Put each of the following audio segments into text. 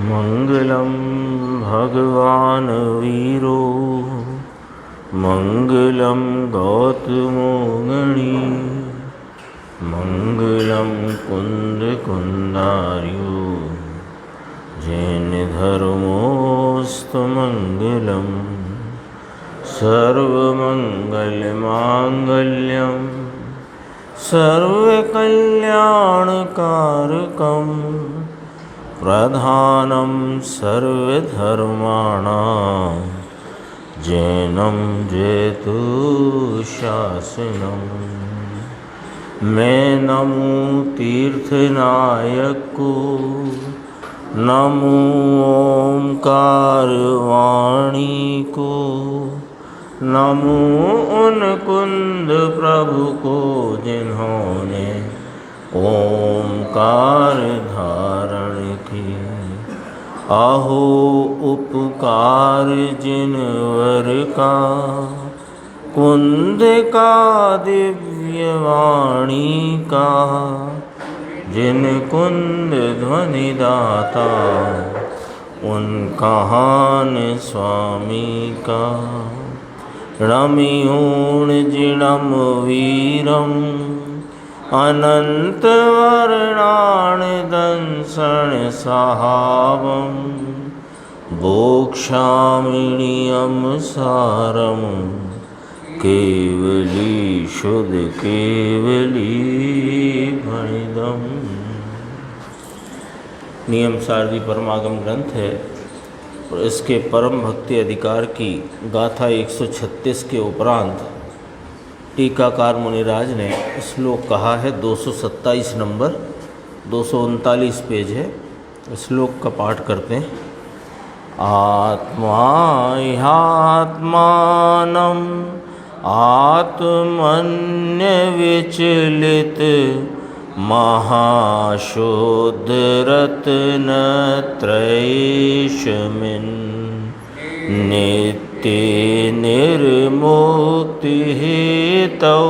मंगलम भगवान वीरो मंगलम गौतमो गणी मंगलम कुंद कुंदार्यो जैन धर्मोस्तु मंगलम सर्वमंगलमांगल्यम सर्वकल्याणकारकम प्रधानम सर्वधर्माणां जैनम जयतुशासनम। मैं नमो तीर्थनायक को, नमो ओंकार वाणी को, नमो उन कुंद प्रभु को जिन्होंने ओंकार धारण की। अहो उपकार जिनवर का, कुंद का दिव्य वाणी का, जिन कुंद ध्वनि दाता उन कहान स्वामी का। रमियूण जिणम वीरम अनंत वर्णान दंसन सहावम बोक्षामिणियम सारम केवली शुद्ध केवली भणिदम। नियम सारदी परमागम ग्रंथ है और इसके परम भक्ति अधिकार की गाथा 136 के उपरांत टीकाकार मुनिराज ने श्लोक कहा है। 227 नंबर 239 पेज है। श्लोक का पाठ करते हैं। आत्मा ह्यात्मानं आत्मन्य विचलित महाशुद्ध रत्नत्रयेशमिन् नित्य निर्मुक्ति हेतौ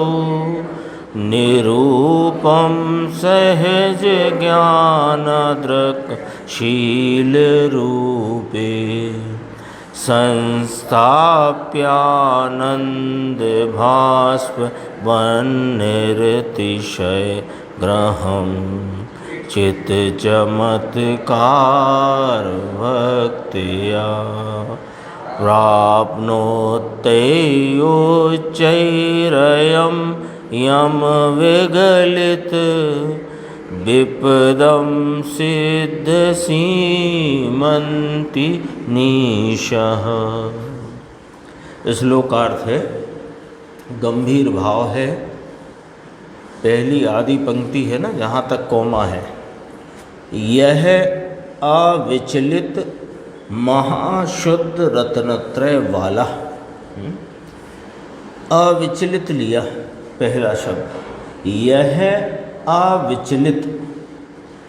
निरूपम सहज ज्ञानदृक् शील रूपे संस्थाप्यानंद भास्व वन्निरतिशय ग्रहम चित चमत्कार भक्त्या प्राप्नोत्ययोच्चैरयं यम विगलित विपदम सिद्ध सीमंति नीशः। श्लोक का अर्थ है, गंभीर भाव है। पहली आदि पंक्ति है ना, जहाँ तक कोमा है। यह अविचलित महाशुद्ध रत्नत्रय वाला, अविचलित लिया पहला शब्द। यह अविचलित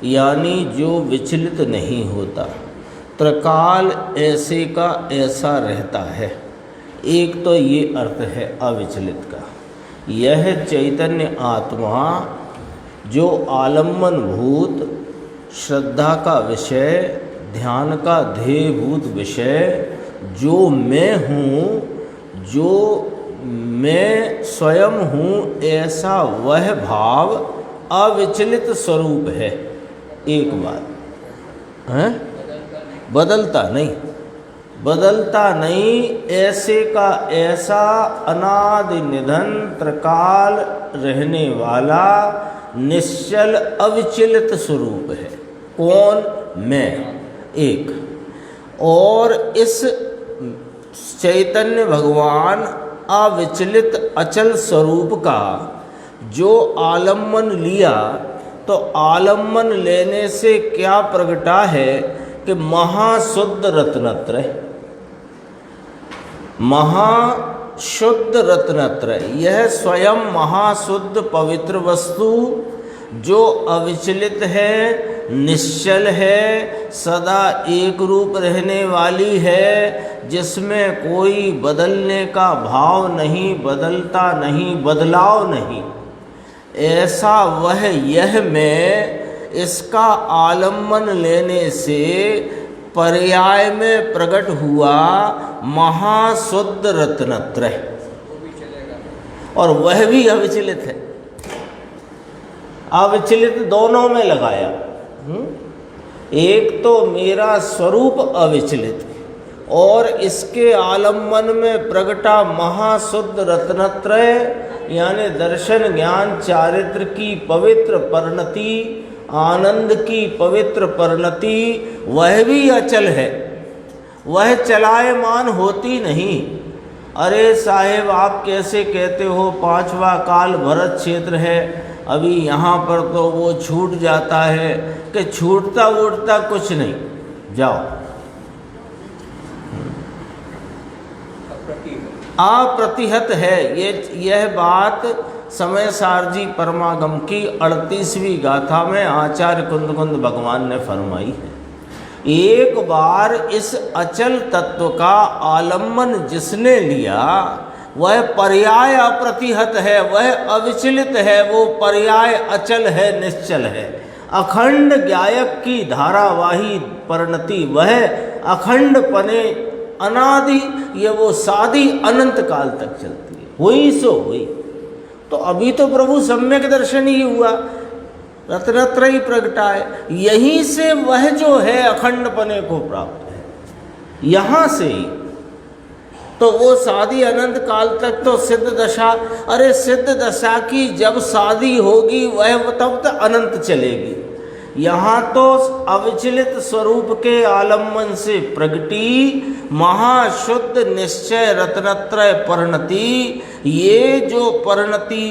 यानी जो विचलित नहीं होता, त्रिकाल ऐसे का ऐसा रहता है। एक तो ये अर्थ है अविचलित का। यह चैतन्य आत्मा जो आलम्बन भूत, श्रद्धा का विषय, ध्यान का ध्येयभूत विषय, जो मैं हूँ, जो मैं स्वयं हूँ, ऐसा वह भाव अविचलित स्वरूप है। एक बात है, बदलता नहीं, बदलता नहीं, ऐसे का ऐसा अनादि निधन त्रिकाल रहने वाला निश्चल अविचलित स्वरूप है। कौन? मैं। एक और इस चैतन्य भगवान अविचलित अचल स्वरूप का जो आलम्बन लिया, तो आलम्बन लेने से क्या प्रगटा है कि महाशुद्ध रत्नत्रय, महाशुद्ध रत्नत्रय, यह स्वयं महाशुद्ध पवित्र वस्तु जो अविचलित है, निश्चल है, सदा एक रूप रहने वाली है, जिसमें कोई बदलने का भाव नहीं, बदलता नहीं, बदलाव नहीं, ऐसा वह यह मैं, इसका आलम्बन लेने से पर्याय में प्रकट हुआ महाशुद्ध रत्नत्रय, और वह भी अविचलित है। अविचलित दोनों में लगाया। एक तो मेरा स्वरूप अविचलित, और इसके आलम्बन में प्रगटा महाशुद्ध रत्नत्रय यानी दर्शन ज्ञान चारित्र की पवित्र परिणति, आनंद की पवित्र परिणति, वह भी अचल है, वह चलायमान होती नहीं। अरे साहेब आप कैसे कहते हो, पांचवा काल भरत क्षेत्र है, अभी यहाँ पर तो वो छूट जाता है, कि छूटता उठता कुछ नहीं, जाओ। अप्रतिहत है। यह बात समय सारजी परमागम की 38वीं गाथा में आचार्य कुंद भगवान ने फरमाई है। एक बार इस अचल तत्व का आलम्बन जिसने लिया वह पर्याय अप्रतिहत है, वह अविचलित है, वो पर्याय अचल है, निश्चल है। अखंड गायक की धारावाही परिणति वह अखंड पने अनादि, ये वो सादी अनंत काल तक चलती है। हुई सो हुई। तो अभी तो प्रभु सम्यक दर्शन ही हुआ, रत्नत्रयी प्रगटाए, यहीं से वह जो है अखंड पने को प्राप्त है, यहाँ से ही। तो वो सादी अनंत काल तक तो सिद्ध दशा, अरे सिद्ध दशा की जब शादी होगी वह तब तक अनंत चलेगी। यहाँ तो अविचलित स्वरूप के आलम्बन से प्रगटी महाशुद्ध निश्चय रत्नत्रय परिणति, ये जो परिणति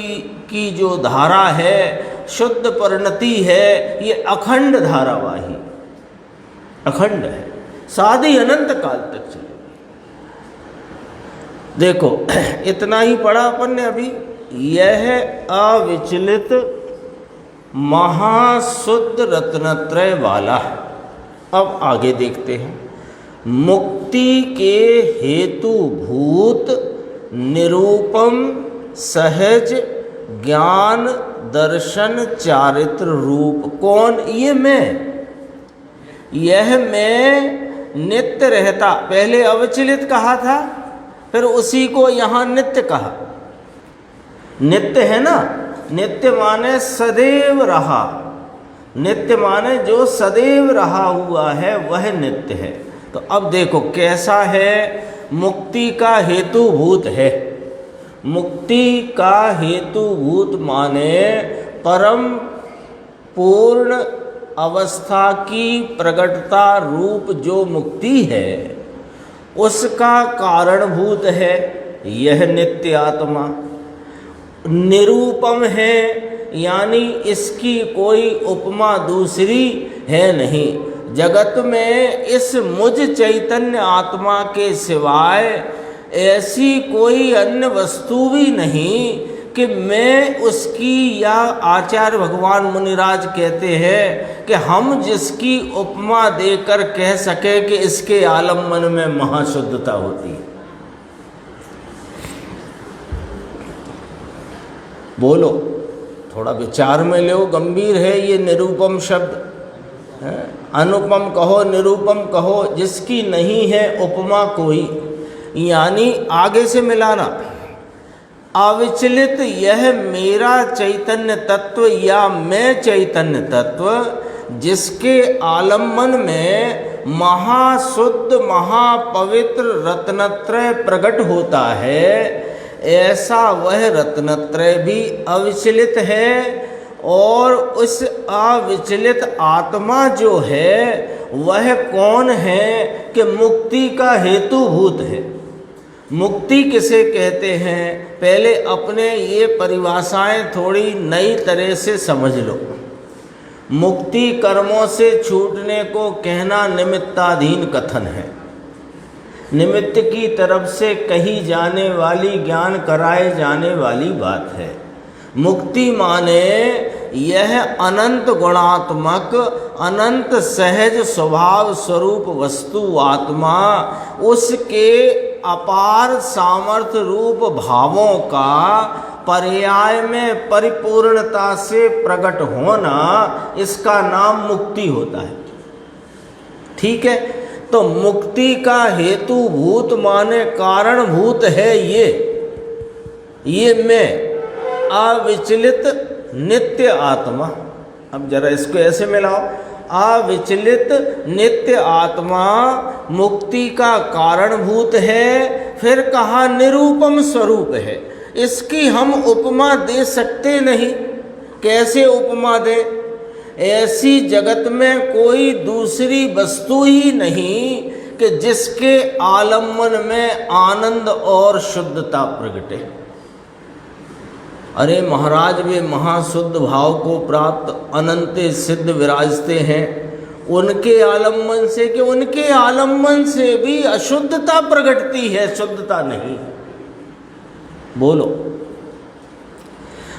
की जो धारा है, शुद्ध परिणति है, ये अखंड धारावाही, अखंड है, सादी अनंत काल तक चलेगी। देखो इतना ही पढ़ा अपन ने अभी। यह अविचलित महाशुद्ध रत्नत्रय वाला है। अब आगे देखते हैं। मुक्ति के हेतु भूत निरूपम सहज ज्ञान दर्शन चारित्र रूप कौन? ये मैं, यह मैं नित्य रहता। पहले अविचलित कहा था, फिर उसी को यहाँ नित्य कहा। नित्य है ना, नित्य माने सदैव रहा, नित्य माने जो सदैव रहा हुआ है वह नित्य है। तो अब देखो कैसा है, मुक्ति का हेतुभूत है। मुक्ति का हेतुभूत माने परम पूर्ण अवस्था की प्रगटता रूप जो मुक्ति है उसका कारणभूत है यह नित्य आत्मा। निरूपम है यानी इसकी कोई उपमा दूसरी है नहीं। जगत में इस मुझ चैतन्य आत्मा के सिवाय ऐसी कोई अन्य वस्तु भी नहीं कि मैं उसकी, या आचार्य भगवान मुनिराज कहते हैं कि हम जिसकी उपमा देकर कह सके कि इसके आलम्बन में महाशुद्धता होती है। बोलो, थोड़ा विचार में लो, गंभीर है ये निरूपम शब्द है। अनुपम कहो, निरूपम कहो, जिसकी नहीं है उपमा कोई, यानी आगे से मिलाना। अविचलित यह मेरा चैतन्य तत्व या मैं चैतन्य तत्व जिसके आलम्बन में महाशुद्ध महापवित्र रत्नत्रय प्रकट होता है, ऐसा वह रत्नत्रय भी अविचलित है। और उस अविचलित आत्मा जो है वह कौन है कि मुक्ति का हेतुभूत है। मुक्ति किसे कहते हैं, पहले अपने ये परिभाषाएं थोड़ी नई तरह से समझ लो। मुक्ति कर्मों से छूटने को कहना निमित्ताधीन कथन है। निमित्त की तरफ से कही जाने वाली, ज्ञान कराए जाने वाली बात है। मुक्ति माने यह अनंत गुणात्मक, अनंत सहज स्वभाव स्वरूप वस्तु आत्मा, उसके अपार सामर्थ्य रूप भावों का पर्याय में परिपूर्णता से प्रकट होना, इसका नाम मुक्ति होता है। ठीक है। तो मुक्ति का हेतुभूत माने कारणभूत है ये मैं अविचलित नित्य आत्मा। अब जरा इसको ऐसे मिलाओ, अविचलित नित्य आत्मा मुक्ति का कारणभूत है, फिर कहा निरूपम स्वरूप है। इसकी हम उपमा दे सकते नहीं। कैसे उपमा दे? ऐसी जगत में कोई दूसरी वस्तु ही नहीं कि जिसके आलम्बन में आनंद और शुद्धता प्रगटे। अरे महाराज, वे महाशुद्ध भाव को प्राप्त अनंत सिद्ध विराजते हैं, उनके आलम्बन से कि उनके आलम्बन से भी अशुद्धता प्रगटती है, शुद्धता नहीं। बोलो,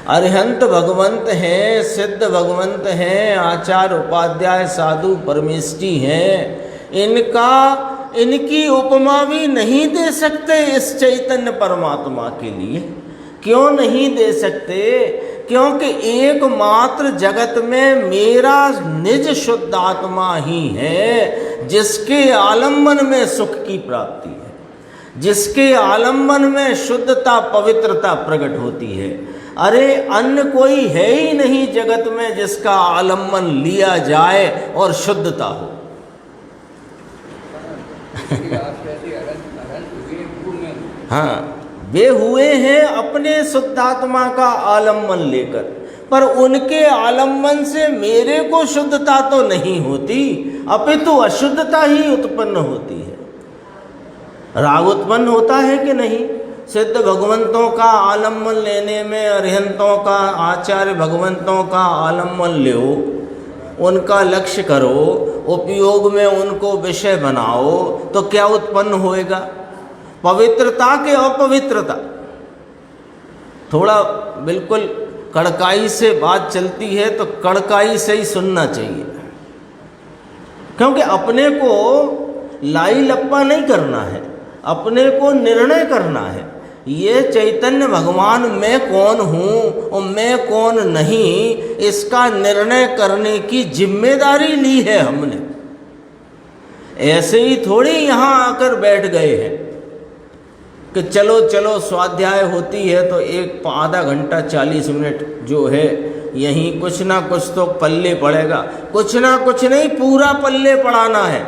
अरिहंत भगवंत हैं, सिद्ध भगवंत हैं, आचार्य उपाध्याय साधु परमेष्टि हैं, इनकी उपमा भी नहीं दे सकते इस चैतन्य परमात्मा के लिए। क्यों नहीं दे सकते? क्योंकि एकमात्र जगत में मेरा निज शुद्ध आत्मा ही है जिसके आलम्बन में सुख की प्राप्ति है, जिसके आलम्बन में शुद्धता पवित्रता प्रकट होती है। अरे अन्य कोई है ही नहीं जगत में जिसका आलम्बन लिया जाए और शुद्धता हो। हाँ, वे हुए हैं अपने शुद्धात्मा का आलम्बन लेकर, पर उनके आलम्बन से मेरे को शुद्धता तो नहीं होती, अपितु अशुद्धता ही उत्पन्न होती है। राग उत्पन्न होता है कि नहीं? सिद्ध भगवंतों का आलम्बन लेने में, अरिहंतों का, आचार्य भगवंतों का आलम्बन लो, उनका लक्ष्य करो, उपयोग में उनको विषय बनाओ, तो क्या उत्पन्न होएगा? पवित्रता के अपवित्रता। थोड़ा बिल्कुल कड़काई से बात चलती है तो कड़काई से ही सुनना चाहिए, क्योंकि अपने को लाई लप्पा नहीं करना है, अपने को निर्णय करना है। ये चैतन्य भगवान मैं कौन हूँ और मैं कौन नहीं, इसका निर्णय करने की जिम्मेदारी ली है हमने। ऐसे ही थोड़ी यहाँ आकर बैठ गए हैं कि चलो चलो स्वाध्याय होती है तो एक आधा घंटा 40 मिनट जो है यहीं कुछ ना कुछ तो पल्ले पड़ेगा। कुछ ना कुछ नहीं, पूरा पल्ले पड़ाना है।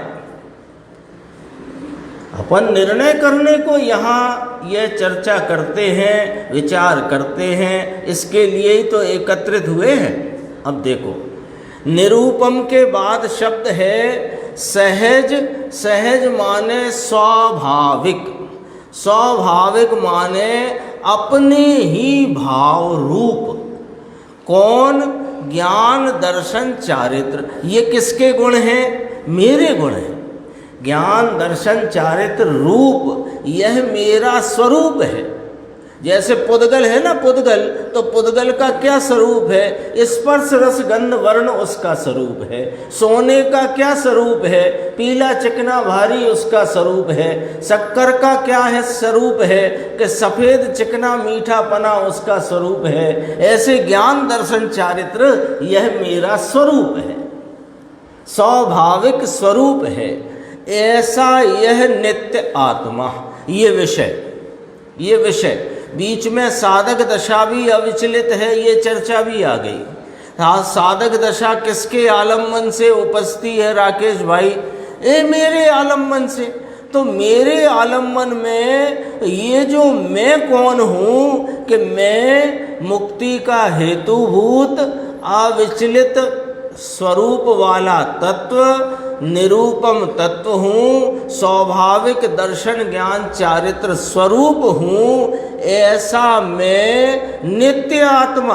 अपन निर्णय करने को यहाँ यह चर्चा करते हैं, विचार करते हैं, इसके लिए ही तो एकत्रित हुए हैं। अब देखो, निरूपम के बाद शब्द है सहज। सहज माने स्वाभाविक, स्वाभाविक माने अपने ही भाव रूप। कौन? ज्ञान दर्शन चारित्र। ये किसके गुण हैं? मेरे गुण हैं। ज्ञान दर्शन चारित्र रूप, यह मेरा स्वरूप है। जैसे पुद्गल है ना, पुद्गल, तो पुद्गल का क्या स्वरूप है? स्पर्श रस गंध वर्ण उसका स्वरूप है। सोने का क्या स्वरूप है? पीला चिकना भारी उसका स्वरूप है। शक्कर का क्या है स्वरूप है? कि सफ़ेद चिकना मीठा पना उसका स्वरूप है। ऐसे ज्ञान दर्शन चारित्र यह मेरा स्वरूप है, स्वाभाविक स्वरूप है। ऐसा यह नित्य आत्मा। ये विषय बीच में साधक दशा भी अविचलित है, ये चर्चा भी आ गई। हाँ, साधक दशा किसके आलम्बन से उपजती है राकेश भाई? मेरे आलम्बन से। तो मेरे आलम्बन में ये जो मैं कौन हूँ कि मैं मुक्ति का हेतुभूत अविचलित स्वरूप वाला तत्व, निरूपम तत्व हूँ, स्वाभाविक दर्शन ज्ञान चारित्र स्वरूप हूँ। ऐसा मैं नित्य आत्मा,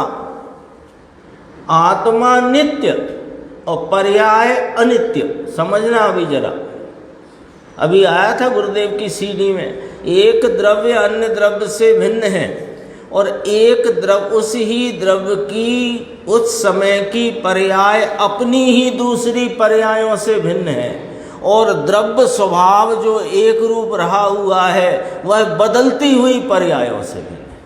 आत्मा नित्य और पर्याय अनित्य। समझना अभी जरा, अभी आया था गुरुदेव की सीढ़ी में, एक द्रव्य अन्य द्रव्य से भिन्न है और एक द्रव्य उस ही द्रव्य की उस समय की पर्याय अपनी ही दूसरी पर्यायों से भिन्न है। और द्रव्य स्वभाव जो एक रूप रहा हुआ है वह बदलती हुई पर्यायों से भिन्न है।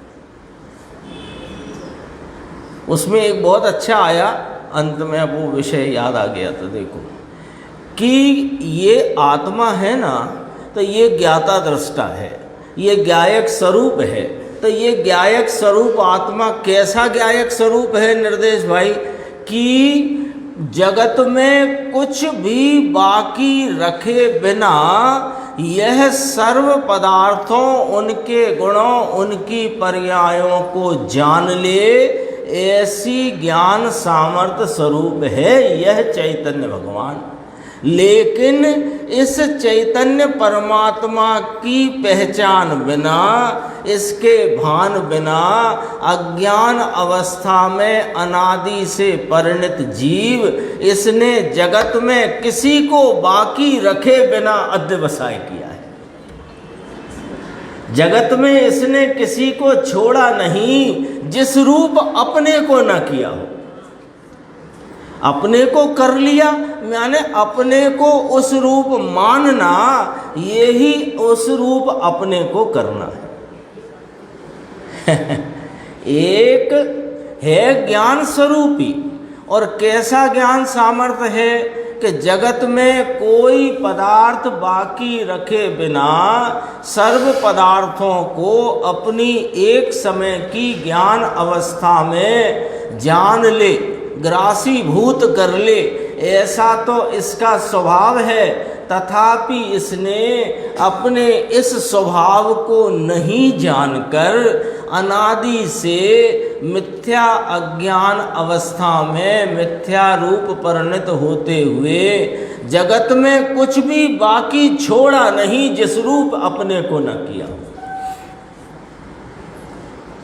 उसमें एक बहुत अच्छा आया अंत में, अब वो विषय याद आ गया। तो देखो कि ये आत्मा है ना, तो ये ज्ञाता दृष्टा है, ये ज्ञायक स्वरूप है। तो ये ज्ञायक स्वरूप आत्मा कैसा ज्ञायक स्वरूप है निर्देश भाई, कि जगत में कुछ भी बाकी रखे बिना यह सर्व पदार्थों, उनके गुणों, उनकी पर्यायों को जान ले, ऐसी ज्ञान सामर्थ्य स्वरूप है यह चैतन्य भगवान। लेकिन इस चैतन्य परमात्मा की पहचान बिना, इसके भान बिना, अज्ञान अवस्था में अनादि से परिणत जीव इसने जगत में किसी को बाकी रखे बिना अध्यवसाय किया है। जगत में इसने किसी को छोड़ा नहीं जिस रूप अपने को न किया हो। अपने को कर लिया यानी अपने को उस रूप मानना, यही उस रूप अपने को करना है। एक है ज्ञान स्वरूपी, और कैसा ज्ञान सामर्थ्य है कि जगत में कोई पदार्थ बाकी रखे बिना सर्व पदार्थों को अपनी एक समय की ज्ञान अवस्था में जान ले, ग्रासीभूत कर ले, ऐसा तो इसका स्वभाव है। तथापि इसने अपने इस स्वभाव को नहीं जानकर अनादि से मिथ्या अज्ञान अवस्था में मिथ्या रूप परिणत होते हुए जगत में कुछ भी बाकी छोड़ा नहीं जिस रूप अपने को न किया।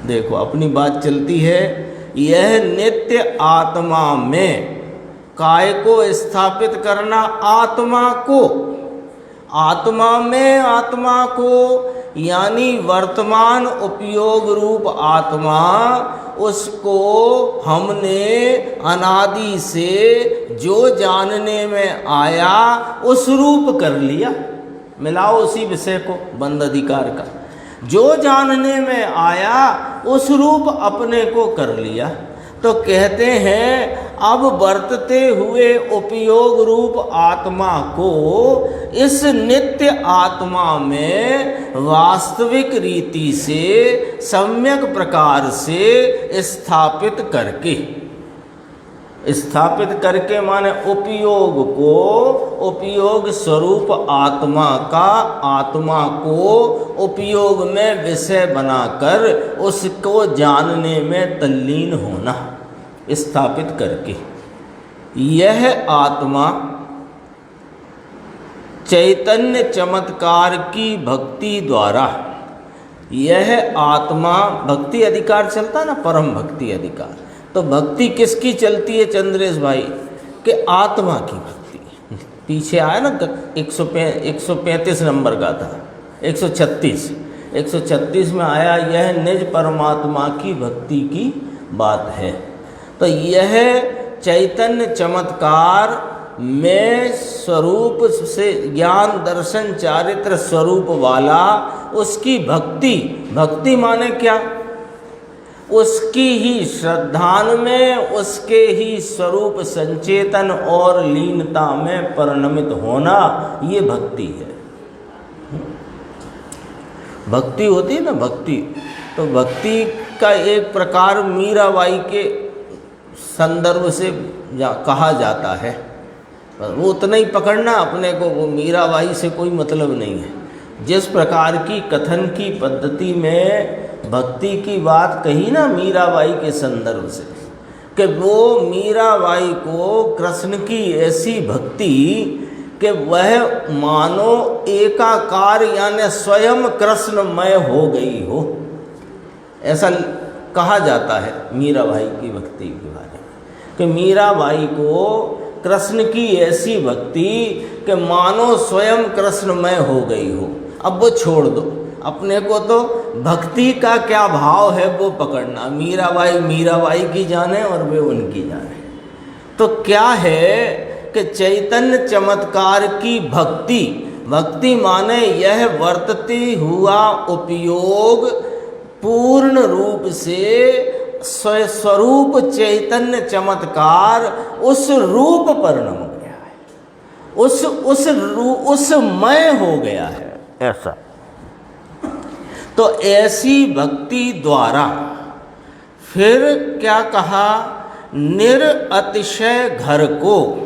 देखो अपनी बात चलती है। यह नित्य आत्मा में काय को स्थापित करना, आत्मा को, आत्मा में आत्मा को, यानी वर्तमान उपयोग रूप आत्मा, उसको हमने अनादि से जो जानने में आया उस रूप कर लिया। मिलाओ उसी विषय को, बंद अधिकार का, जो जानने में आया उस रूप अपने को कर लिया। तो कहते हैं अब वर्तते हुए उपयोग रूप आत्मा को इस नित्य आत्मा में वास्तविक रीति से सम्यक प्रकार से स्थापित करके माने उपयोग को, उपयोग स्वरूप आत्मा का, आत्मा को उपयोग में विषय बनाकर उसको जानने में तल्लीन होना, स्थापित करके। यह आत्मा चैतन्य चमत्कार की भक्ति द्वारा, यह आत्मा भक्ति अधिकार चलता ना, परम भक्ति अधिकार। तो भक्ति किसकी चलती है चंद्रेश भाई? कि आत्मा की भक्ति। पीछे आया ना 135 नंबर का था, 136 में आया, यह निज परमात्मा की भक्ति की बात है। तो यह चैतन्य चमत्कार में स्वरूप से ज्ञान दर्शन चारित्र स्वरूप वाला उसकी भक्ति, भक्ति माने क्या? उसकी ही श्रद्धान में, उसके ही स्वरूप संचेतन और लीनता में परिणमित होना, ये भक्ति है। भक्ति होती है ना, भक्ति। तो भक्ति का एक प्रकार मीराबाई के संदर्भ से कहा जाता है, वो उतना ही पकड़ना अपने को, वो मीराबाई से कोई मतलब नहीं है। जिस प्रकार की कथन की पद्धति में भक्ति की बात कही ना मीराबाई के संदर्भ से, कि वो मीराबाई को कृष्ण की ऐसी भक्ति कि वह मानो एकाकार यानी स्वयं कृष्णमय हो गई हो, ऐसा कहा जाता है मीराबाई की भक्ति के बारे में, कि मीराबाई को कृष्ण की ऐसी भक्ति कि मानो स्वयं कृष्णमय हो गई हो। अब वो छोड़ दो, अपने को तो भक्ति का क्या भाव है वो पकड़ना। मीराबाई मीराबाई की जाने और वे उनकी जाने। तो क्या है कि चैतन्य चमत्कार की भक्ति, भक्ति माने यह वर्तते हुआ उपयोग पूर्ण रूप से स्वरूप चैतन्य चमत्कार उस रूप परिणम गया है, उसमय हो गया है ऐसा। तो ऐसी भक्ति द्वारा फिर क्या कहा, निरअतिशय घर को,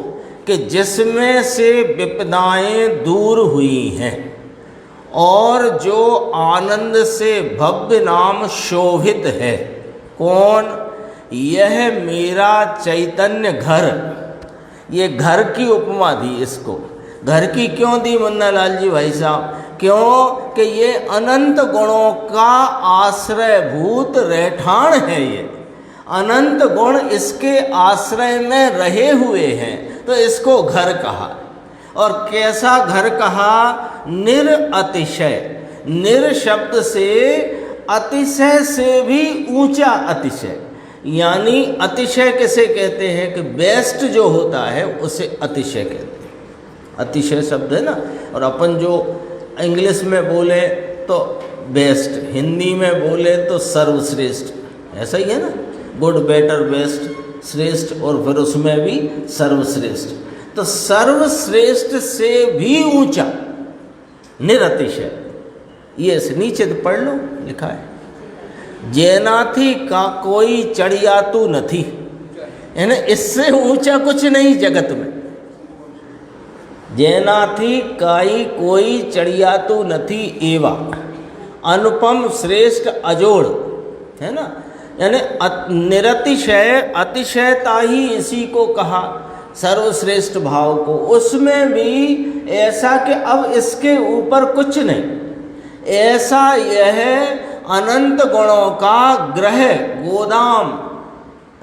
कि जिसमें से विपदाएं दूर हुई हैं और जो आनंद से भव्य नाम शोभित है। कौन? यह मेरा चैतन्य घर। ये घर की उपमा दी इसको। घर की क्यों दी मुन्ना लाल जी भाई साहब? क्यों कि ये अनंत गुणों का आश्रयभूत रहठान है। ये अनंत गुण इसके आश्रय में रहे हुए हैं, तो इसको घर कहा। और कैसा घर कहा? निरअतिशय। निर शब्द से अतिशय से भी ऊंचा अतिशय, यानी अतिशय किसे कहते हैं कि बेस्ट जो होता है उसे अतिशय कहते हैं। अतिशय शब्द है ना, और अपन जो इंग्लिश में बोले तो बेस्ट, हिंदी में बोले तो सर्वश्रेष्ठ, ऐसा ही है ना, गुड बेटर बेस्ट श्रेष्ठ, और फिर उसमें भी सर्वश्रेष्ठ। तो सर्वश्रेष्ठ से भी ऊंचा निरतिशय। ये से नीचे तो पढ़ लो, लिखा है, जैनाथी का कोई चढ़ियातू नथी, है ना, इससे ऊंचा कुछ नहीं जगत में। जैनाथी काई कोई चढ़ियातू नथी एवा, अनुपम श्रेष्ठ अजोड़, है ना, यानी निरतिशय अतिशयता ही इसी को कहा, सर्वश्रेष्ठ भाव को। उसमें भी ऐसा कि अब इसके ऊपर कुछ नहीं, ऐसा यह अनंत गुणों का ग्रह गोदाम,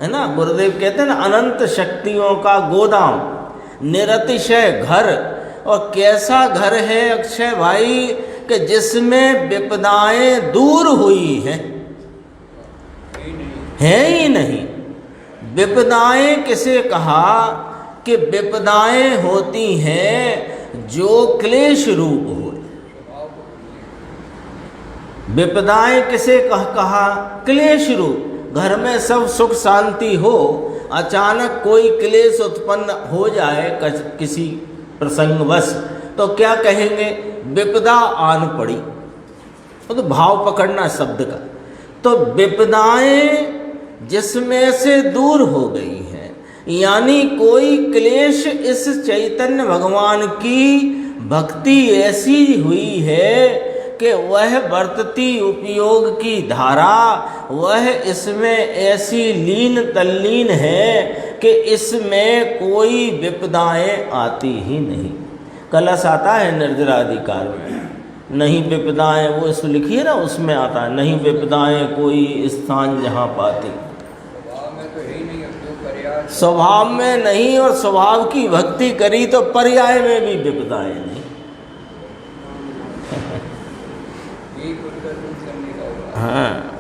है ना, गुरुदेव कहते हैं ना, अनंत शक्तियों का गोदाम, निरतिशय घर। और कैसा घर है अक्षय भाई कि जिसमें विपदाएं दूर हुई हैं, है ही नहीं। विपदाएं किसे कहा कि विपदाएं होती हैं जो क्लेश रूप हो। विपदाएं किसे कहा? क्लेश रूप। घर में सब सुख शांति हो, अचानक कोई क्लेश उत्पन्न हो जाए किसी प्रसंगवश, तो क्या कहेंगे? विपदा आन पड़ी। तो भाव पकड़ना शब्द का। तो विपदाएं जिसमें से दूर हो गई हैं, यानी कोई क्लेश इस चैतन्य भगवान की भक्ति ऐसी हुई है कि वह बरतती उपयोग की धारा, वह इसमें ऐसी लीन तल्लीन है कि इसमें कोई विपदाएं आती ही नहीं। कलश आता है निर्जराधिकार में, नहीं विपदाएं, वो इसको लिखिए ना, उसमें आता है, नहीं विपदाएं कोई स्थान जहाँ पाती। स्वभाव में नहीं, और स्वभाव की भक्ति करी तो पर्याय में भी विपदाएं नहीं। हाँ,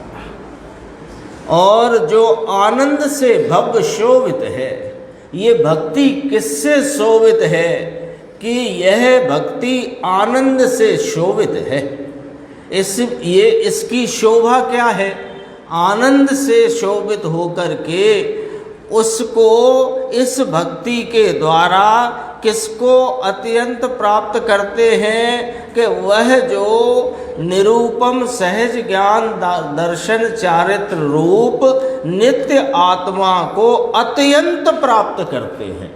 और जो आनंद से भव्य शोभित है, ये भक्ति किससे शोभित है कि यह भक्ति आनंद से शोभित है। इसकी शोभा क्या है? आनंद से शोभित होकर के उसको इस भक्ति के द्वारा किसको अत्यंत प्राप्त करते हैं कि वह जो निरूपम सहज ज्ञान दर्शन चारित्र रूप नित्य आत्मा को अत्यंत प्राप्त करते हैं।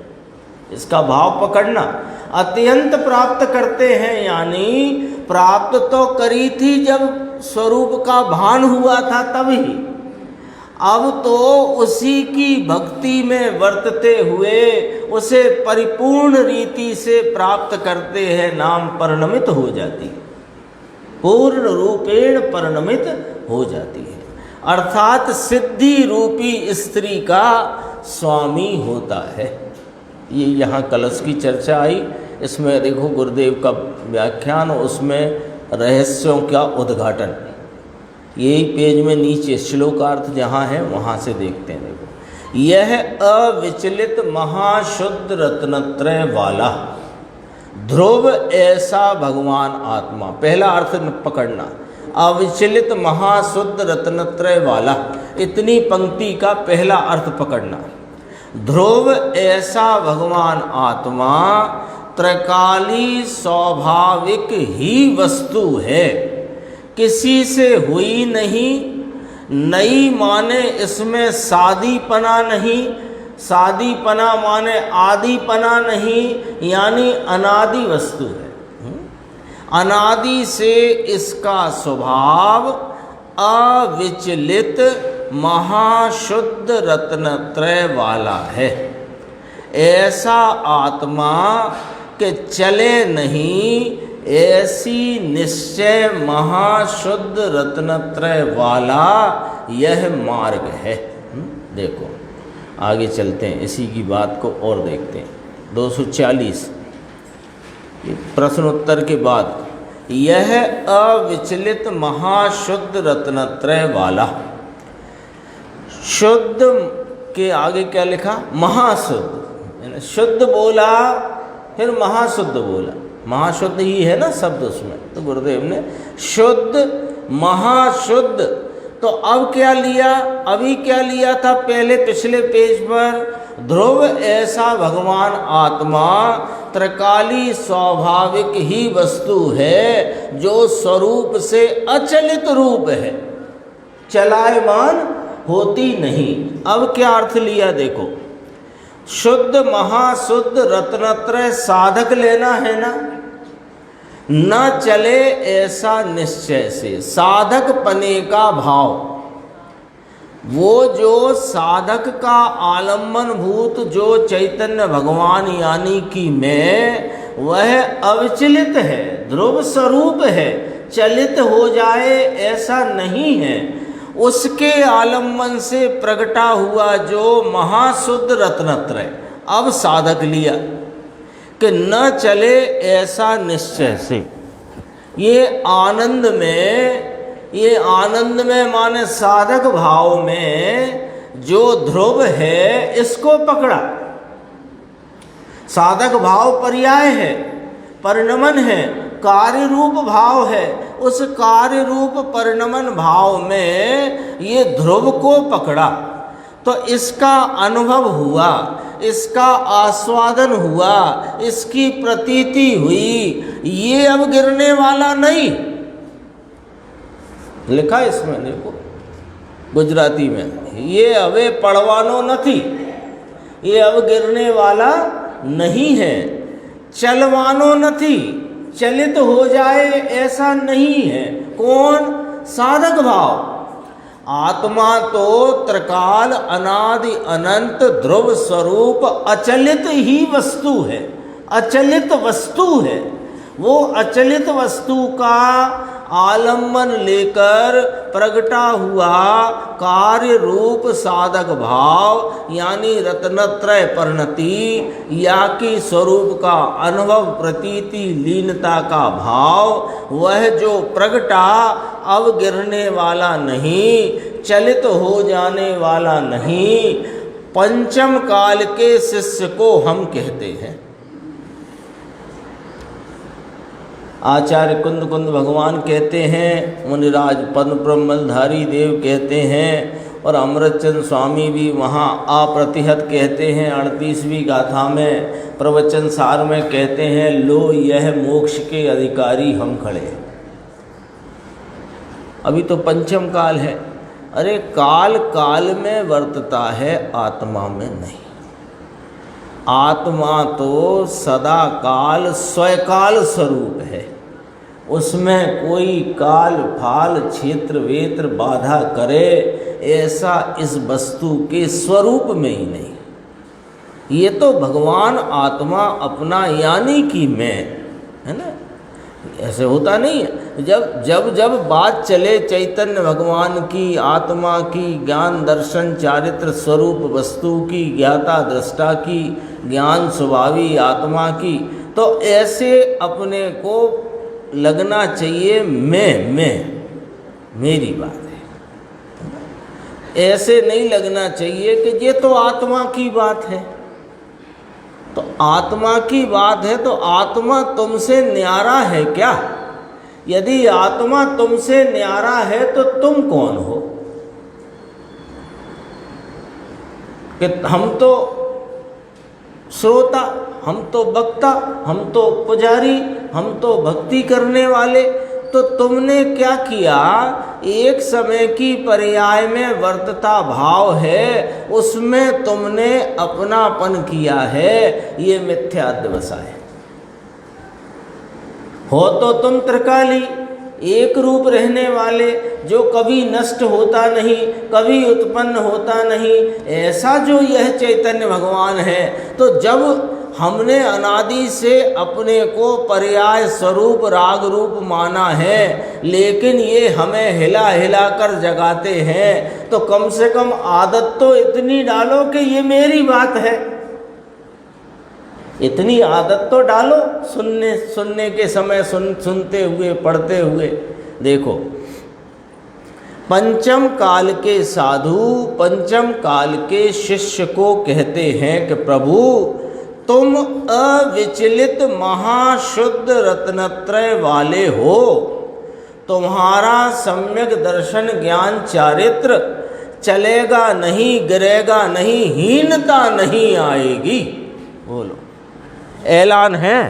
इसका भाव पकड़ना, अत्यंत प्राप्त करते हैं, यानी प्राप्त तो करी थी जब स्वरूप का भान हुआ था तभी, अब तो उसी की भक्ति में वर्तते हुए उसे परिपूर्ण रीति से प्राप्त करते हैं, नाम परिणमित हो जाती, पूर्ण रूपेण परिणमित हो जाती है, अर्थात सिद्धि रूपी स्त्री का स्वामी होता है। ये यहाँ कलश की चर्चा आई, इसमें देखो गुरुदेव का व्याख्यान, उसमें रहस्यों का उद्घाटन, यही पेज में नीचे श्लोकार्थ जहाँ है वहाँ से देखते हैं। देखो, यह अविचलित महाशुद्ध रत्नत्रय वाला ध्रुव ऐसा भगवान आत्मा, पहला अर्थ पकड़ना, अविचलित महाशुद्ध रत्नत्रय वाला, इतनी पंक्ति का पहला अर्थ पकड़ना। ध्रुव ऐसा भगवान आत्मा त्रिकाली स्वाभाविक ही वस्तु है, किसी से हुई नहीं। नई माने इसमें सादीपना नहीं, सादीपना माने आदिपना नहीं, यानी अनादि वस्तु है। अनादि से इसका स्वभाव अविचलित महाशुद्ध रत्नत्रय वाला है। ऐसा आत्मा के चले नहीं, ऐसी निश्चय महाशुद्ध रत्नत्रय वाला यह मार्ग है। देखो आगे चलते हैं, इसी की बात को और देखते हैं। 240 प्रश्नोत्तर के बाद, यह अविचलित महाशुद्ध रत्नत्रय वाला, शुद्ध के आगे क्या लिखा? महाशुद्ध। शुद्ध बोला फिर महाशुद्ध बोला, महाशुद्ध ही है ना शब्द उसमें, तो गुरुदेव ने शुद्ध महाशुद्ध। तो अब क्या लिया? अभी क्या लिया था पहले पिछले पेज पर? ध्रुव ऐसा भगवान आत्मा त्रिकाली स्वाभाविक ही वस्तु है, जो स्वरूप से अचलित रूप है, चलायमान होती नहीं। अब क्या अर्थ लिया देखो, शुद्ध महाशुद्ध रत्नत्रय साधक लेना है ना, न चले ऐसा निश्चय से, साधक पने का भाव, वो जो साधक का आलम्बन भूत जो चैतन्य भगवान यानी कि मैं, वह अविचलित है, ध्रुव स्वरूप है, चलित हो जाए ऐसा नहीं है। उसके आलम्बन से प्रगटा हुआ जो महाशुद्ध रत्नत्रय, अब साधक लिया कि न चले ऐसा निश्चय से। ये आनंद में माने साधक भाव में जो ध्रुव है, इसको पकड़ा। साधक भाव पर्याय है, परिणमन है, कार्य रूप भाव है। उस कार्य रूप परिणमन भाव में ये ध्रुव को पकड़ा, तो इसका अनुभव हुआ, इसका आस्वादन हुआ, इसकी प्रतीति हुई। ये अब गिरने वाला नहीं, लिखा इसमें देखो गुजराती में, ये अवे पड़वानो नहीं, ये अब गिरने वाला नहीं है, चलवानो नहीं, चलित हो जाए ऐसा नहीं है। कौन? साधक भाव। आत्मा तो त्रिकाल अनादि अनंत ध्रुव स्वरूप अचलित ही वस्तु है, अचलित वस्तु है। वो अचलित वस्तु का आलम्बन लेकर प्रगटा हुआ कार्य रूप साधक भाव, यानी रत्नत्रय परिणति या कि स्वरूप का अनुभव प्रतीति लीनता का भाव, वह जो प्रगटा अब गिरने वाला नहीं, चलित हो जाने वाला नहीं, पंचम काल के शिष्य को हम कहते हैं। आचार्य कुंद भगवान कहते हैं, मुनिराज पद्म ब्रह्मधारी देव कहते हैं, और अमृतचंद स्वामी भी वहाँ अप्रतिहत कहते हैं। 38वीं गाथा में प्रवचन सार में कहते हैं, लो यह मोक्ष के अधिकारी हम खड़े। अभी तो पंचम काल है। अरे काल काल में वर्तता है, आत्मा में नहीं। आत्मा तो सदा काल स्वकाल स्वरूप है, उसमें कोई काल फाल क्षेत्र वेत्र बाधा करे ऐसा इस वस्तु के स्वरूप में ही नहीं। ये तो भगवान आत्मा अपना यानी कि मैं है ना, ऐसे होता नहीं है। जब बात चले चैतन्य भगवान की, आत्मा की, ज्ञान दर्शन चारित्र स्वरूप वस्तु की, ज्ञाता दृष्टा की, ज्ञान स्वभावी आत्मा की, तो ऐसे अपने को लगना चाहिए मैं मेरी बात है। ऐसे नहीं लगना चाहिए कि ये तो आत्मा की बात है। तो आत्मा की बात है तो आत्मा तुमसे न्यारा है क्या? यदि आत्मा तुमसे न्यारा है तो तुम कौन हो? कि हम तो श्रोता, हम तो वक्ता, हम तो पुजारी, हम तो भक्ति करने वाले। तो तुमने क्या किया, एक समय की पर्याय में वर्तता भाव है, उसमें तुमने अपनापन किया है, ये मिथ्याध्वसा है। हो तो तुम त्रिकाली, एक रूप रहने वाले, जो कभी नष्ट होता नहीं, कभी उत्पन्न होता नहीं, ऐसा जो यह चैतन्य भगवान है। तो जब हमने अनादि से अपने को पर्याय स्वरूप राग रूप माना है, लेकिन ये हमें हिला हिला कर जगाते हैं, तो कम से कम आदत तो इतनी डालो कि ये मेरी बात है। इतनी आदत तो डालो, सुनने के समय सुनते हुए, पढ़ते हुए। देखो, पंचम काल के साधु, पंचम काल के शिष्य को कहते हैं कि प्रभु तुम अविचलित महाशुद्ध रत्नत्रय वाले हो, तुम्हारा सम्यक दर्शन ज्ञान चारित्र चलेगा नहीं, गिरेगा नहीं, हीनता नहीं आएगी। बोलो, ऐलान है,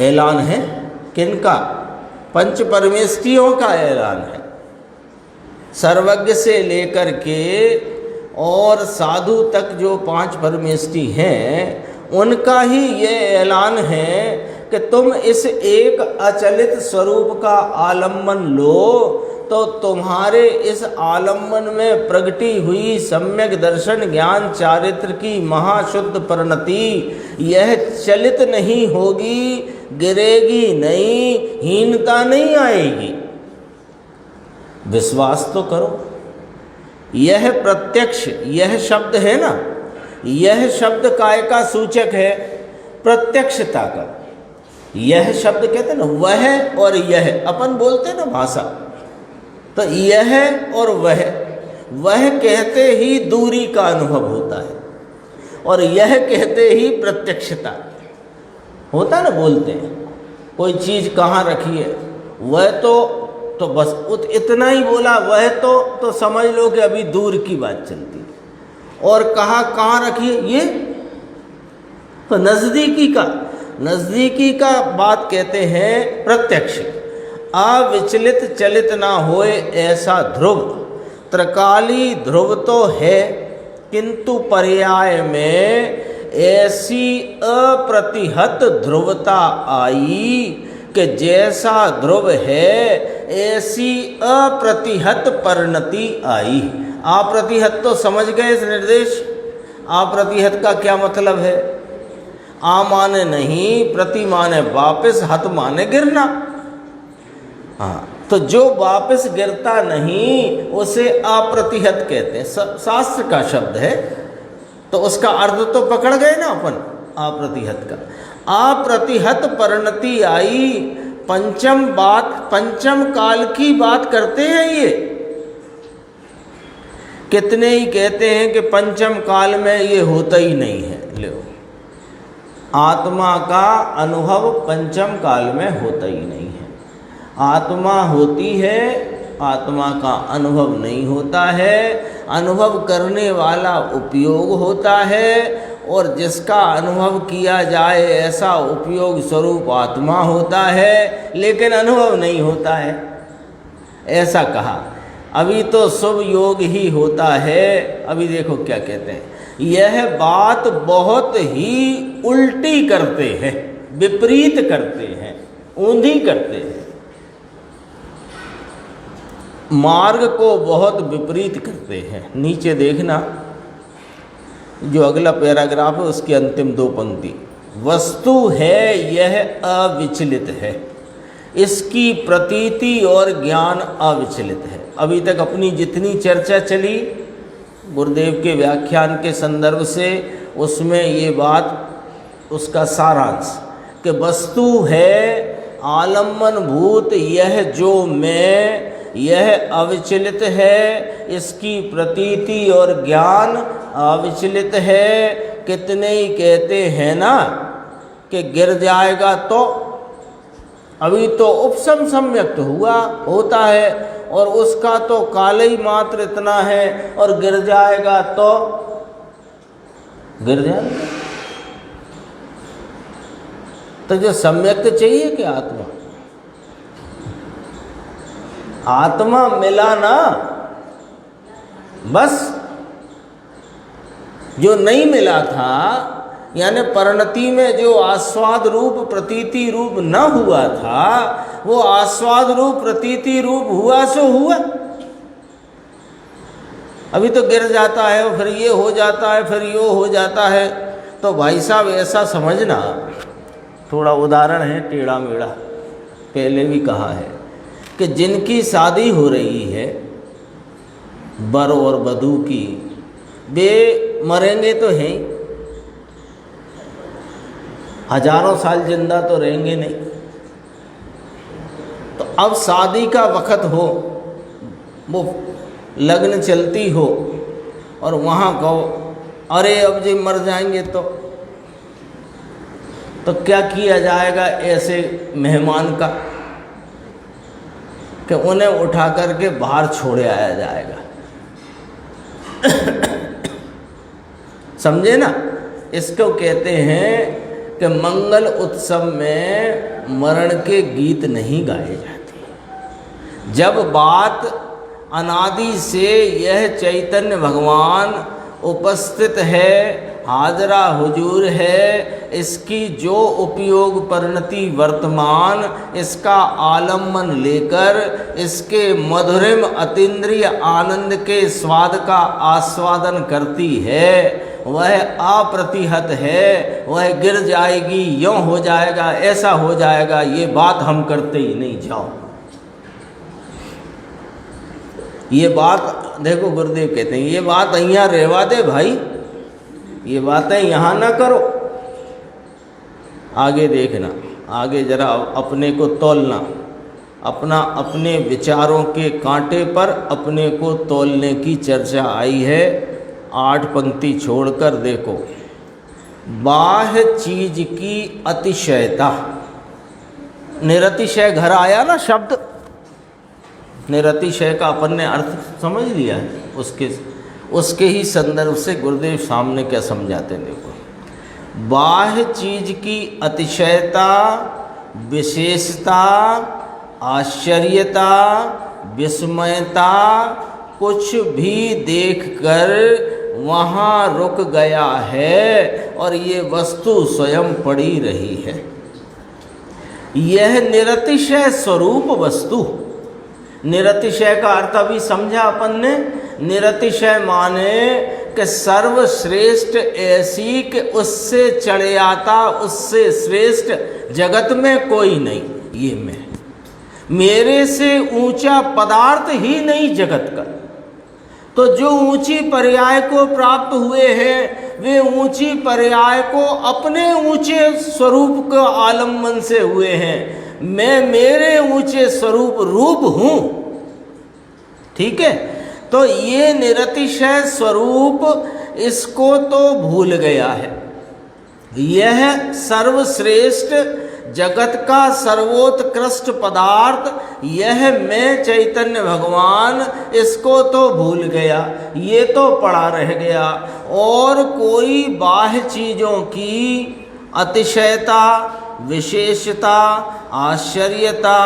ऐलान है किनका? पंच परमेष्ठियों का ऐलान है। सर्वज्ञ से लेकर के और साधु तक जो पांच परमेष्ठि हैं, उनका ही ये ऐलान है कि तुम इस एक अचलित स्वरूप का आलम्बन लो, तो तुम्हारे इस आलम्बन में प्रगटी हुई सम्यक दर्शन ज्ञान चारित्र की महाशुद्ध परिणति यह चलित नहीं होगी, गिरेगी नहीं, हीनता नहीं आएगी। विश्वास तो करो। यह प्रत्यक्ष, यह शब्द है ना, यह शब्द काय का सूचक है? प्रत्यक्षता का। यह शब्द कहते हैं ना, वह और यह, अपन बोलते हैं ना भाषा, तो यह और वह कहते ही दूरी का अनुभव होता है, और यह कहते ही प्रत्यक्षता होता है ना। बोलते हैं कोई चीज़ कहाँ रखी है, वह तो बस इतना ही बोला, वह तो समझ लो कि अभी दूर की बात चलती है। और कहाँ रखी है, ये तो नज़दीकी का बात कहते हैं प्रत्यक्ष। अविचलित चलित ना होए ऐसा ध्रुव, त्रिकाली ध्रुव तो है, किंतु पर्याय में ऐसी अप्रतिहत ध्रुवता आई कि जैसा ध्रुव है ऐसी अप्रतिहत परिणति आई। अप्रतिहत तो समझ गए इस निर्देश। अप्रतिहत का क्या मतलब है? आ माने नहीं, प्रति माने वापस, हत माने गिरना। हाँ, तो जो वापस गिरता नहीं उसे अप्रतिहत कहते हैं। शास्त्र का शब्द है, तो उसका अर्थ तो पकड़ गए ना अपन अप्रतिहत का। अप्रतिहत परिणति आई। पंचम काल की बात करते हैं ये। कितने ही कहते हैं कि पंचम काल में ये होता ही नहीं है। लो, आत्मा का अनुभव पंचम काल में होता ही नहीं है। आत्मा होती है, आत्मा का अनुभव नहीं होता है। अनुभव करने वाला उपयोग होता है, और जिसका अनुभव किया जाए ऐसा उपयोग स्वरूप आत्मा होता है, लेकिन अनुभव नहीं होता है, ऐसा कहा। अभी तो शुभ योग ही होता है। अभी देखो क्या कहते हैं, यह बात बहुत ही उल्टी करते हैं, विपरीत करते हैं, ऊंधी करते हैं, मार्ग को बहुत विपरीत करते हैं। नीचे देखना, जो अगला पैराग्राफ है उसकी अंतिम दो पंक्ति, वस्तु है यह अविचलित है, इसकी प्रतीति और ज्ञान अविचलित है। अभी तक अपनी जितनी चर्चा चली गुरुदेव के व्याख्यान के संदर्भ से, उसमें ये बात, उसका सारांश कि वस्तु है आलम्बन भूत यह जो मैं, यह अविचलित है, इसकी प्रतीति और ज्ञान अविचलित है। कितने ही कहते हैं ना कि गिर जाएगा तो, अभी तो उपशम सम्यक्त होता है, और उसका तो काल ही मात्र इतना है और गिर जाएगा तो गिर जाएगा। तो जो सम्यक चाहिए कि आत्मा, आत्मा मिला ना बस। जो नहीं मिला था यानी परिणति में जो आस्वाद रूप प्रतीति रूप न हुआ था, वो आस्वाद रूप प्रतीति रूप हुआ सो हुआ। अभी तो गिर जाता है, फिर ये हो जाता है, फिर यो हो जाता है। तो भाई साहब ऐसा समझना, थोड़ा उदाहरण है टेढ़ा मेढ़ा, पहले भी कहा है कि जिनकी शादी हो रही है वर और वधू की, वे मरेंगे तो हैं, हजारों साल जिंदा तो रहेंगे नहीं। तो अब शादी का वक़्त हो, वो लगन चलती हो और वहाँ कहो अरे अब जी मर जाएंगे तो क्या किया जाएगा ऐसे मेहमान का कि उन्हें उठा करके बाहर छोड़े आया जाएगा। समझे ना? इसको कहते हैं कि मंगल उत्सव में मरण के गीत नहीं गाए जाते। जब बात अनादि से यह चैतन्य भगवान उपस्थित है, हाजरा हुजूर है, इसकी जो उपयोग परिणति वर्तमान, इसका आलम्बन लेकर इसके मधुरिम अतीन्द्रिय आनंद के स्वाद का आस्वादन करती है, वह अप्रतिहत है। वह गिर जाएगी, यूँ हो जाएगा, ऐसा हो जाएगा, ये बात हम करते ही नहीं। जाओ, ये बात देखो गुरुदेव कहते हैं ये बात यहाँ रहवा दे भाई, ये बातें यहाँ ना करो। आगे देखना, आगे जरा अपने को तौलना, अपने विचारों के कांटे पर अपने को तौलने की चर्चा आई है। 8 पंक्ति छोड़कर देखो। बाह्य चीज की अतिशयता, निरतिशय घर आया ना शब्द, निरतिशय का अपन ने अर्थ समझ लिया है। उसके ही संदर्भ से गुरुदेव सामने क्या समझाते हैं देखो। बाह्य चीज की अतिशयता, विशेषता, आश्चर्यता, विस्मयता कुछ भी देखकर वहाँ रुक गया है और ये वस्तु स्वयं पड़ी रही है। यह निरतिशय स्वरूप वस्तु, निरतिशय का अर्थ अभी समझा अपन ने। निरतिशय माने कि सर्वश्रेष्ठ ऐसी कि उससे चढ़े आता, उससे श्रेष्ठ जगत में कोई नहीं। ये मैं, मेरे से ऊंचा पदार्थ ही नहीं जगत का। तो जो ऊंची पर्याय को प्राप्त हुए हैं, वे ऊंची पर्याय को अपने ऊंचे स्वरूप के आलम्बन से हुए हैं। मैं मेरे ऊंचे स्वरूप रूप हूँ, ठीक है। तो ये निरतिशय स्वरूप, इसको तो भूल गया है। यह सर्वश्रेष्ठ जगत का सर्वोत्कृष्ट पदार्थ, यह मैं चैतन्य भगवान, इसको तो भूल गया, ये तो पड़ा रह गया। और कोई बाह्य चीज़ों की अतिशयता, विशेषता, आश्चर्यता,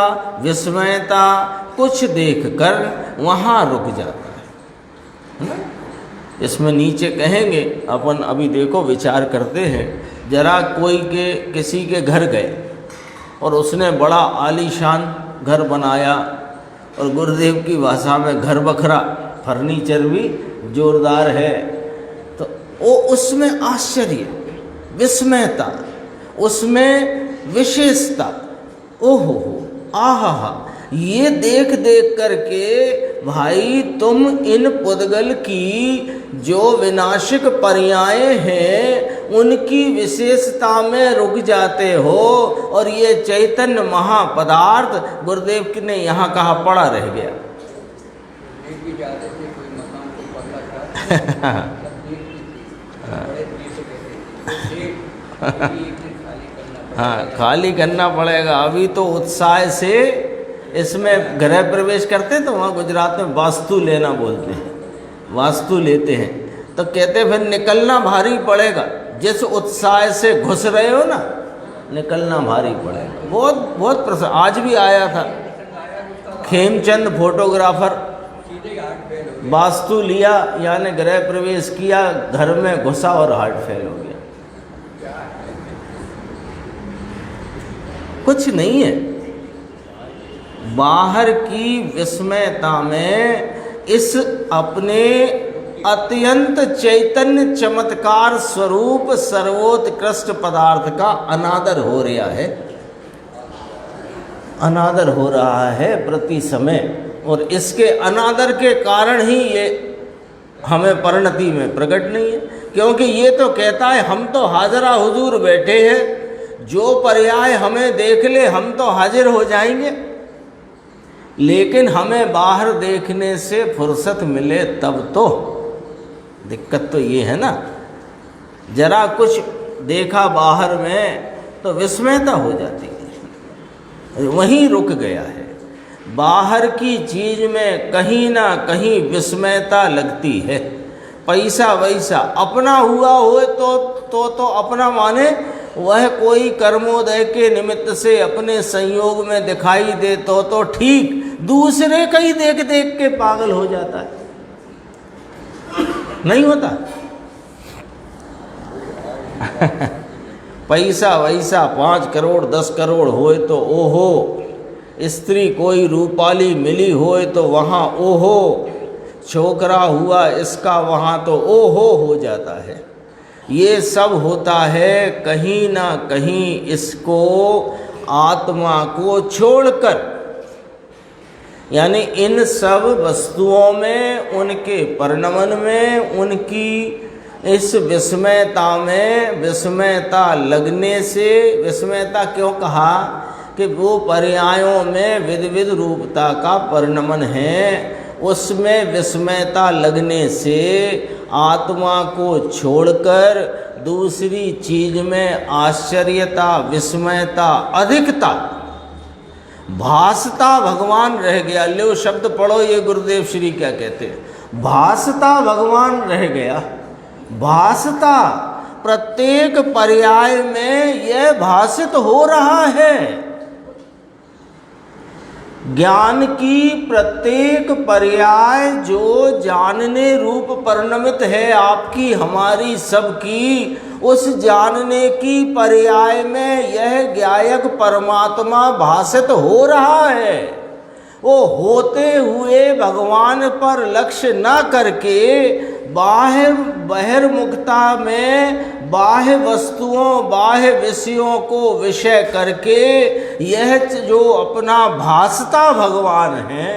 विस्मयता कुछ देखकर वहाँ रुक जाता है ना। इसमें नीचे कहेंगे अपन, अभी देखो विचार करते हैं। जरा कोई के किसी के घर गए और उसने बड़ा आलीशान घर बनाया और गुरुदेव की भाषा में घर बखरा, फर्नीचर भी जोरदार है। तो वो उसमें आश्चर्य, विस्मयता, उसमें विशेषता, ओहो आहा, ये देख देख करके भाई तुम इन पुद्गल की जो विनाशक पर्यायें हैं उनकी विशेषता में रुक जाते हो। और ये चैतन्य महापदार्थ गुरुदेव ने यहाँ कहा पड़ा रह गया। हाँ, खाली करना पड़ेगा। अभी तो उत्साह से इसमें गृह प्रवेश करते हैं तो वहाँ गुजरात में वास्तु लेना बोलते हैं, वास्तु लेते हैं। तो कहते फिर निकलना भारी पड़ेगा, जिस उत्साह से घुस रहे हो ना, निकलना भारी पड़ेगा। बहुत बहुत प्रसन्न, आज भी आया था खेमचंद फोटोग्राफर, वास्तु लिया यानी गृह प्रवेश किया, घर में घुसा और हार्ट फेल हो गया। कुछ नहीं है, बाहर की विस्मयता में इस अपने अत्यंत चैतन्य चमत्कार स्वरूप सर्वोत्कृष्ट पदार्थ का अनादर हो रहा है, अनादर हो रहा है प्रति समय। और इसके अनादर के कारण ही ये हमें परिणति में प्रकट नहीं है, क्योंकि ये तो कहता है हम तो हाजरा हुजूर बैठे हैं, जो पर्याय हमें देख ले हम तो हाजिर हो जाएंगे। लेकिन हमें बाहर देखने से फुर्सत मिले तब तो, दिक्कत तो ये है ना, जरा कुछ देखा बाहर में तो विस्मयता हो जाती है, वहीं रुक गया है। बाहर की चीज में कहीं ना कहीं विस्मयता लगती है। पैसा वैसा अपना हुआ हो तो अपना माने वह कोई कर्मोदय के निमित्त से अपने संयोग में दिखाई दे तो ठीक, दूसरे का ही देख देख के पागल हो जाता है, नहीं होता। पैसा वैसा 5 करोड़ 10 करोड़ होए तो ओहो, स्त्री कोई रूपाली मिली होए तो वहाँ ओहो, छोकरा हुआ इसका वहाँ तो ओहो हो जाता है। ये सब होता है कहीं ना कहीं इसको आत्मा को छोड़कर, यानी इन सब वस्तुओं में, उनके परिणमन में, उनकी इस विस्मयता में विस्मयता लगने से, विस्मयता क्यों कहा कि वो पर्यायों में विध विध रूपता का परिणमन है, उसमें विस्मयता लगने से आत्मा को छोड़कर दूसरी चीज में आश्चर्यता, विस्मयता, अधिकता, भासता भगवान रह गया। लो शब्द पढ़ो, ये गुरुदेव श्री क्या कहते हैं, भासता भगवान रह गया। भासता, प्रत्येक पर्याय में यह भासित हो रहा है। ज्ञान की प्रत्येक पर्याय जो जानने रूप परिणमित है आपकी, हमारी सबकी, उस जानने की पर्याय में यह ज्ञायक परमात्मा भासित हो रहा है। वो होते हुए भगवान पर लक्ष्य न करके बाह्य बहिर्मुखता में बाह्य वस्तुओं, बाह्य विषयों को विषय करके यह जो अपना भासता भगवान है,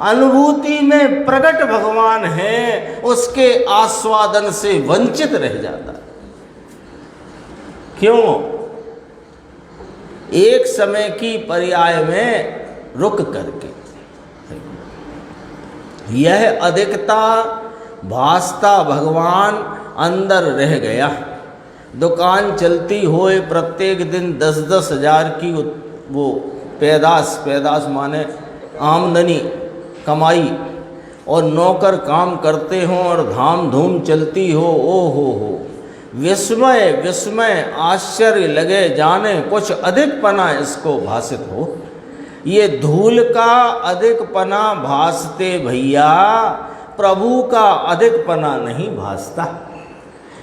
अनुभूति में प्रकट भगवान है, उसके आस्वादन से वंचित रह जाता है। क्यों? एक समय की पर्याय में रुक करके यह अधिकता भासता भगवान अंदर रह गया। दुकान चलती होए प्रत्येक दिन 10-10 हज़ार की वो पैदाश माने आमदनी कमाई, और नौकर काम करते हों और धाम धूम चलती हो, ओ हो, विस्मय विस्मय आश्चर्य लगे जाने कुछ अधिकपना इसको भासित हो। ये धूल का अधिकपना भासते भैया, प्रभु का अधिकपना नहीं भासता।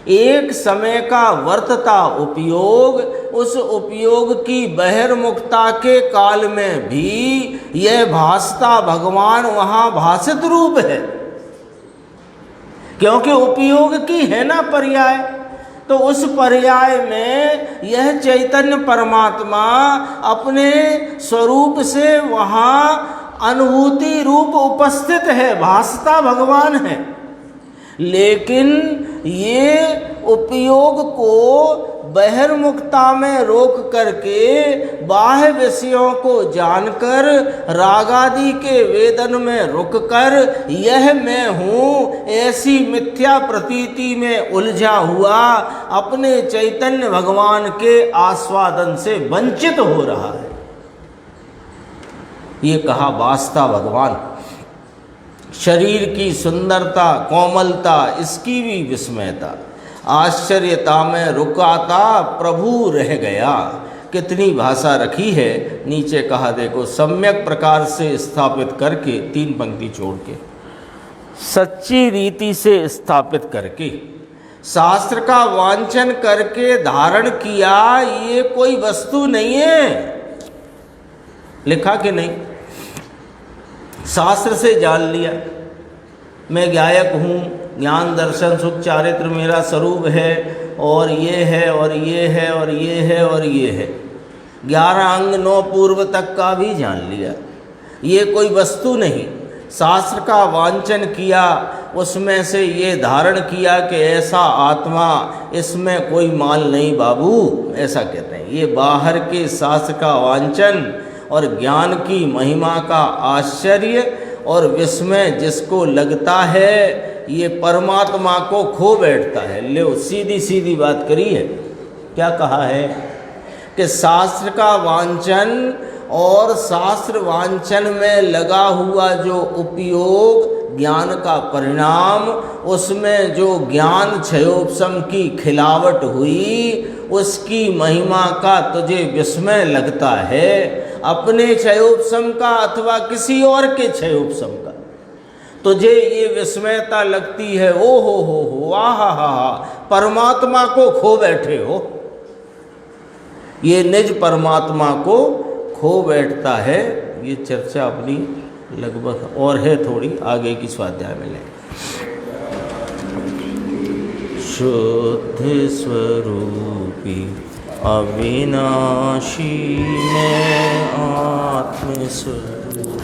एक समय का वर्तता उपयोग, उस उपयोग की बहिर्मुखता के काल में भी यह भासता भगवान वहाँ भासित रूप है, क्योंकि उपयोग की है ना पर्याय। तो उस पर्याय में यह चैतन्य परमात्मा अपने स्वरूप से वहाँ अनुभूति रूप उपस्थित है, भासता भगवान है। लेकिन ये उपयोग को बहिर्मुखता में रोक करके बाह्य विषयों को जानकर रागादि के वेदन में रुककर यह मैं हूँ ऐसी मिथ्या प्रतीति में उलझा हुआ अपने चैतन्य भगवान के आस्वादन से वंचित हो रहा है। ये कहा वास्ता भगवान। शरीर की सुंदरता कोमलता इसकी भी विस्मयता, आश्चर्यता में रुकाता प्रभु रह गया। कितनी भाषा रखी है। नीचे कहा देखो, सम्यक प्रकार से स्थापित करके, 3 पंक्ति छोड़ के, सच्ची रीति से स्थापित करके, शास्त्र का वांचन करके धारण किया, ये कोई वस्तु नहीं है। लिखा कि नहीं? शास्त्र से जान लिया मैं गायक हूँ, ज्ञान दर्शन सुख चारित्र मेरा स्वरूप है, और ये है और ये है और ये है और ये है। 11 अंग 9 पूर्व तक का भी जान लिया। ये कोई वस्तु नहीं। शास्त्र का वांचन किया, उसमें से ये धारण किया कि ऐसा आत्मा, इसमें कोई माल नहीं बाबू, ऐसा कहते हैं। ये बाहर के शास्त्र का वांचन और ज्ञान की महिमा का आश्चर्य और विस्मय जिसको लगता है, ये परमात्मा को खो बैठता है। लो सीधी सीधी बात करी है। क्या कहा है कि शास्त्र का वांचन और शास्त्र वांचन में लगा हुआ जो उपयोग, ज्ञान का परिणाम, उसमें जो ज्ञान क्षयोपशम की खिलावट हुई, उसकी महिमा का तुझे विस्मय लगता है, अपने क्षयोपशम का अथवा किसी और के क्षयोपशम का तुझे ये विस्मयता लगती है। ओ हो आहा हा, परमात्मा को खो बैठे हो। ये निज परमात्मा को खो बैठता है। ये चर्चा अपनी लगभग और है, थोड़ी आगे की स्वाध्याय में लें। शुद्ध स्वरूपी अविनाशी में आत्म स्वरूप